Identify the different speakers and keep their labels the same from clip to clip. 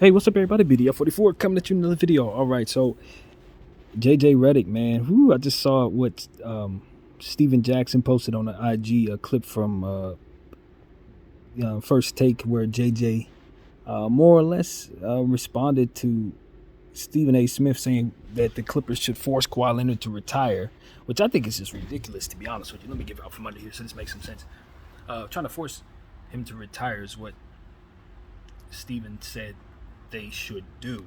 Speaker 1: Hey, what's up, everybody? BDF44 coming at you in another video. All right, so JJ Redick, man, I just saw what Steven Jackson posted on the IG, a clip from First Take, where JJ more or less responded to Stephen A. Smith saying that the Clippers should force Kawhi Leonard to retire, which I think is just ridiculous, to be honest with you. Let me get out from under here so this makes some sense. Trying to force him to retire is what Stephen said they should do.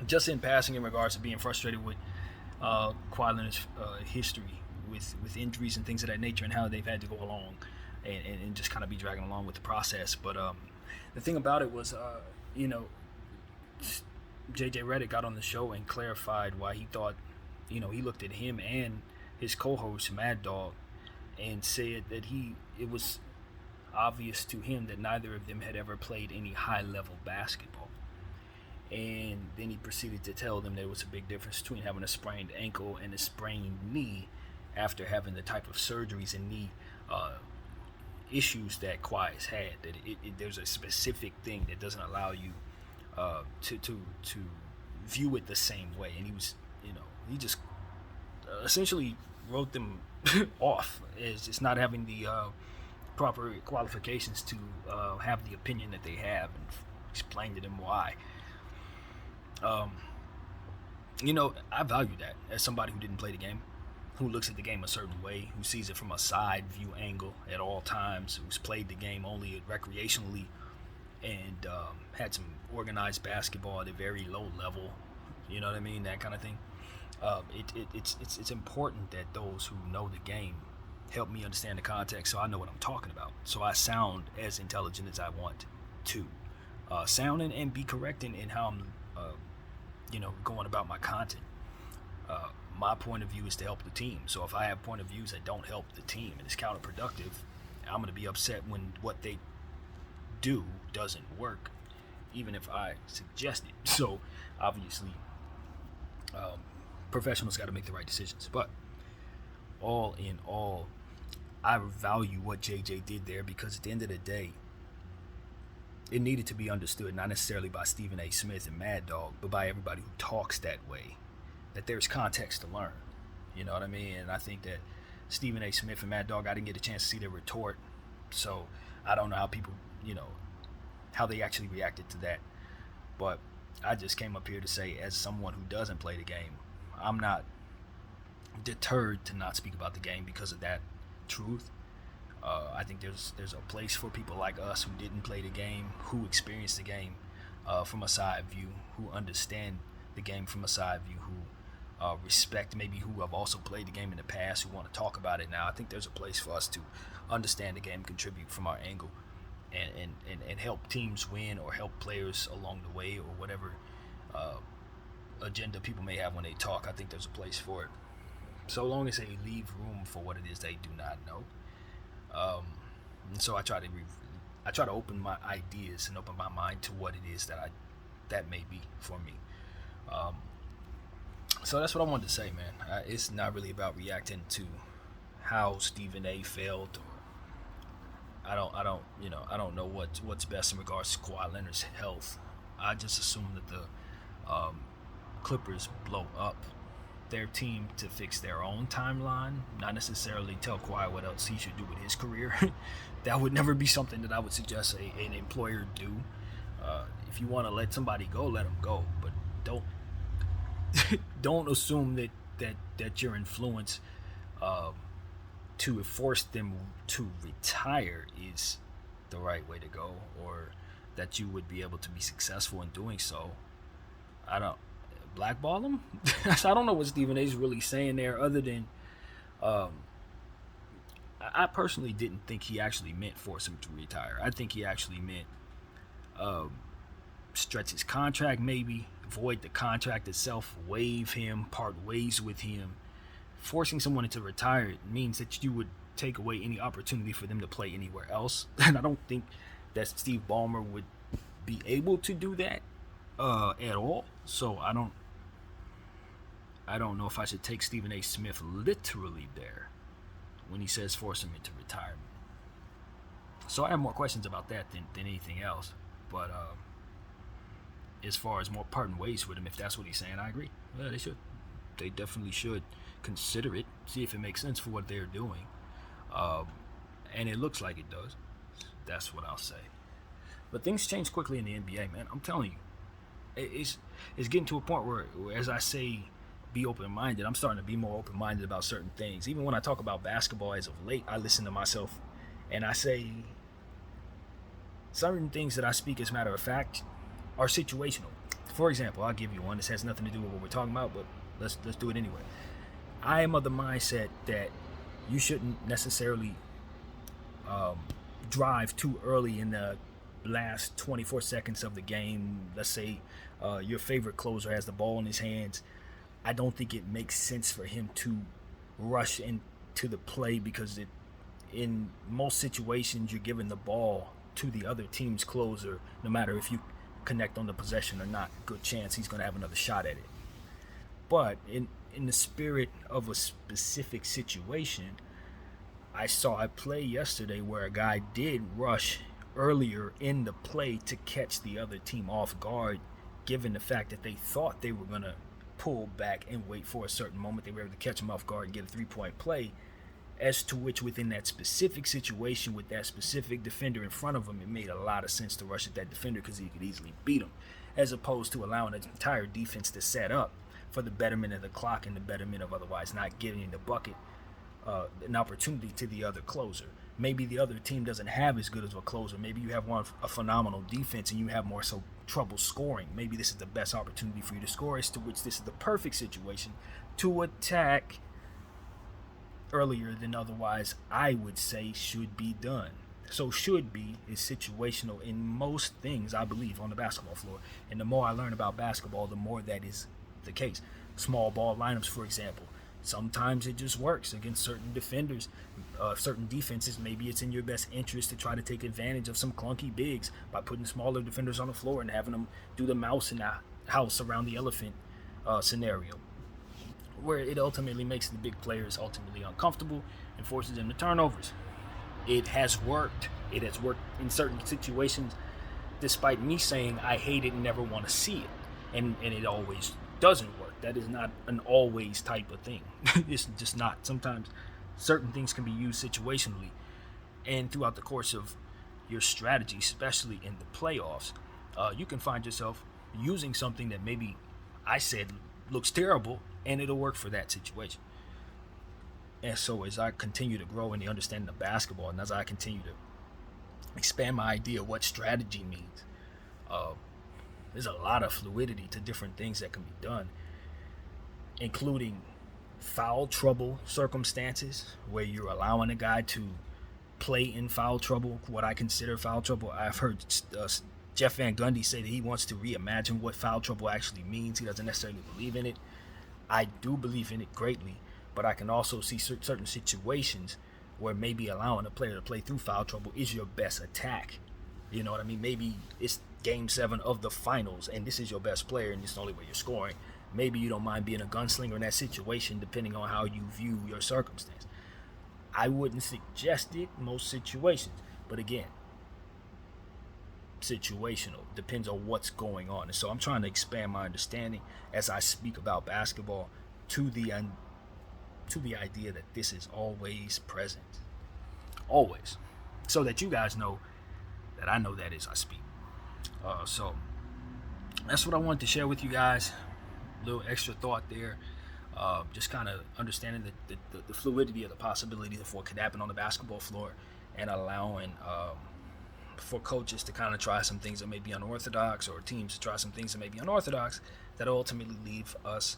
Speaker 1: Just in passing, in regards to being frustrated with Kawhi Leonard's history with injuries and things of that nature, and how they've had to go along and just kind of be dragging along with the process. But the thing about it was, you know, JJ Redick got on the show and clarified why he thought, he looked at him and his co-host Mad Dog and said that it was obvious to him that neither of them had ever played any high-level basketball. And then he proceeded to tell them there was a big difference between having a sprained ankle and a sprained knee after having the type of surgeries and knee issues that Kawhi has had. That there's a specific thing that doesn't allow you to view it the same way. And he just essentially wrote them off as just not having the proper qualifications to have the opinion that they have, and explained to them why. I value that as somebody who didn't play the game, who looks at the game a certain way, who sees it from a side view angle at all times, who's played the game only recreationally, and had some organized basketball at a very low level. You know what I mean? That kind of thing. It's important that those who know the game help me understand the context, so I know what I'm talking about. So I sound as intelligent as I want to sound, and be correct in how I'm going about my content. My point of view is to help the team. So if I have point of views that don't help the team and it's counterproductive, I'm going to be upset when what they do doesn't work, even if I suggest it. So obviously, professionals got to make the right decisions. But all in all, I value what JJ did there, because at the end of the day, it needed to be understood, not necessarily by Stephen A. Smith and Mad Dog, but by everybody who talks that way, that there's context to learn. You know what I mean? And I think that Stephen A. Smith and Mad Dog, I didn't get a chance to see their retort, so I don't know how people, how they actually reacted to that. But I just came up here to say, as someone who doesn't play the game, I'm not deterred to not speak about the game because of that truth. I think there's a place for people like us who didn't play the game, who experienced the game from a side view, who understand the game from a side view, who respect maybe who have also played the game in the past, who want to talk about it now. I think there's a place for us to understand the game, contribute from our angle, and help teams win, or help players along the way, or whatever agenda people may have when they talk. I think there's a place for it, so long as they leave room for what it is they do not know. And so I try to open my ideas and open my mind to what it is that may be for me. So that's what I wanted to say, man. It's not really about reacting to how Stephen A. failed. I don't know what's best in regards to Kawhi Leonard's health. I just assume that the Clippers blow up their team to fix their own timeline, not necessarily tell Kawhi what else he should do with his career. That would never be something that I would suggest an employer do. If you want to let somebody go, let them go, but don't don't assume that your influence to force them to retire is the right way to go, or that you would be able to be successful in doing so. I don't blackball them. I don't know what Stephen A. is really saying there, other than I personally didn't think he actually meant force him to retire. I think he actually meant stretch his contract, maybe void the contract itself, waive him, part ways with him. Forcing someone to retire means that you would take away any opportunity for them to play anywhere else, and I don't think that Steve Ballmer would be able to do that at all. So I don't know if I should take Stephen A. Smith literally there when he says force him into retirement. So I have more questions about that than anything else. But as far as more parting ways with him, if that's what he's saying, I agree. Yeah, they should. They definitely should consider it, see if it makes sense for what they're doing. Um, and it looks like it does. That's what I'll say. But things change quickly in the NBA, man. I'm telling you, it's getting to a point where as I say, be open-minded. I'm starting to be more open-minded about certain things. Even when I talk about basketball as of late, I listen to myself and I say certain things that I speak as a matter of fact are situational. For example, I'll give you one. This has nothing to do with what we're talking about, but let's do it anyway. I am of the mindset that you shouldn't necessarily drive too early in the last 24 seconds of the game. Let's say your favorite closer has the ball in his hands. I don't think it makes sense for him to rush into the play because in most situations you're giving the ball to the other team's closer. No matter if you connect on the possession or not, good chance he's going to have another shot at it. But in the spirit of a specific situation, I saw a play yesterday where a guy did rush earlier in the play to catch the other team off guard, given the fact that they thought they were going to pull back and wait for a certain moment. They were able to catch him off guard and get a three-point play, as to which within that specific situation with that specific defender in front of him, it made a lot of sense to rush at that defender because he could easily beat him, as opposed to allowing an entire defense to set up for the betterment of the clock and the betterment of otherwise not giving the bucket an opportunity to the other closer. Maybe the other team doesn't have as good as a closer. Maybe you have a phenomenal defense and you have more so trouble scoring. Maybe this is the best opportunity for you to score, as to which this is the perfect situation to attack earlier than otherwise I would say should be done. So should be is situational in most things, I believe, on the basketball floor. And the more I learn about basketball, the more that is the case. Small ball lineups, for example. Sometimes it just works against certain defenders, certain defenses. Maybe it's in your best interest to try to take advantage of some clunky bigs by putting smaller defenders on the floor and having them do the mouse in the house around the elephant scenario, where it ultimately makes the big players ultimately uncomfortable and forces them to turnovers. It has worked. It has worked in certain situations, despite me saying I hate it and never want to see it. And it always doesn't work. That is not an always type of thing. It's just not. Sometimes certain things can be used situationally and throughout the course of your strategy, especially in the playoffs. You can find yourself using something that maybe I said looks terrible, and it'll work for that situation. And so as I continue to grow in the understanding of basketball, and as I continue to expand my idea of what strategy means, there's a lot of fluidity to different things that can be done, including foul trouble circumstances where you're allowing a guy to play in foul trouble, what I consider foul trouble. I've heard Jeff Van Gundy say that he wants to reimagine what foul trouble actually means. He doesn't necessarily believe in it. I do believe in it greatly, but I can also see certain situations where maybe allowing a player to play through foul trouble is your best attack. You know what I mean? Maybe it's Game 7 of the finals, and this is your best player, and it's the only way you're scoring. Maybe you don't mind being a gunslinger in that situation, depending on how you view your circumstance. I wouldn't suggest it in most situations, but again, situational. Depends on what's going on. And so I'm trying to expand my understanding as I speak about basketball to the idea that this is always present. Always. So that you guys know that I know that as I speak. So that's what I wanted to share with you guys. A little extra thought there. Just kind of understanding the fluidity of the possibilities of what could happen on the basketball floor, and allowing for coaches to kind of try some things that may be unorthodox, or teams to try some things that may be unorthodox, that ultimately leave us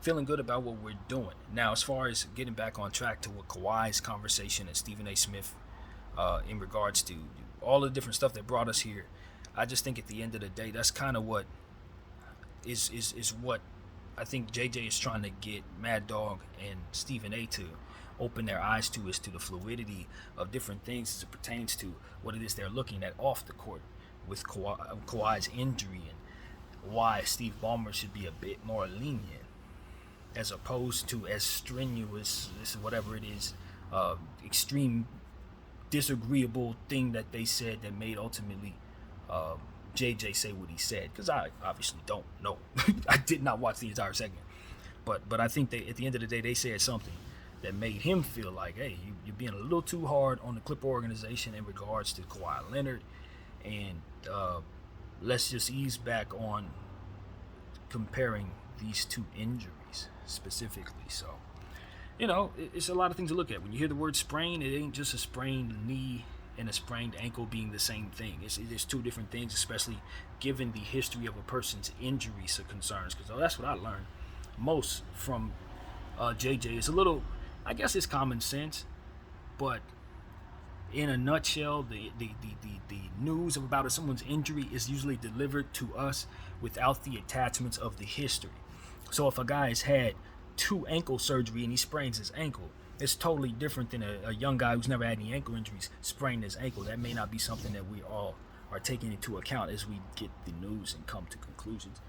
Speaker 1: feeling good about what we're doing. Now, as far as getting back on track to what Kawhi's conversation and Stephen A. Smith in regards to all the different stuff that brought us here, I just think at the end of the day, that's kind of what is what I think JJ is trying to get Mad Dog and Stephen A. to open their eyes to, is to the fluidity of different things as it pertains to what it is they're looking at off the court with Kawhi's injury, and why Steve Ballmer should be a bit more lenient as opposed to as strenuous, whatever it is, extreme disagreeable thing that they said that made ultimately JJ say what he said, because I obviously don't know. I did not watch the entire segment, but I think they, at the end of the day, they said something that made him feel like, hey, you're being a little too hard on the Clipper organization in regards to Kawhi Leonard, and let's just ease back on comparing these two injuries specifically. So, it's a lot of things to look at. When you hear the word sprain, it ain't just a sprained knee and a sprained ankle being the same thing. It's two different things, especially given the history of a person's injuries or concerns. Because that's what I learned most from JJ. It's a little, I guess it's common sense, but in a nutshell, the news about someone's injury is usually delivered to us without the attachments of the history. So if a guy has had 2 ankle surgery and he sprains his ankle, it's totally different than a young guy who's never had any ankle injuries spraining his ankle. That may not be something that we all are taking into account as we get the news and come to conclusions.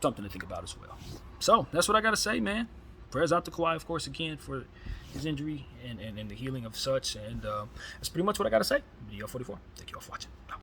Speaker 1: Something to think about as well. So that's what I got to say, man. Prayers out to Kawhi, of course, again, for his injury and the healing of such. And that's pretty much what I got to say. DL44. Thank you all for watching.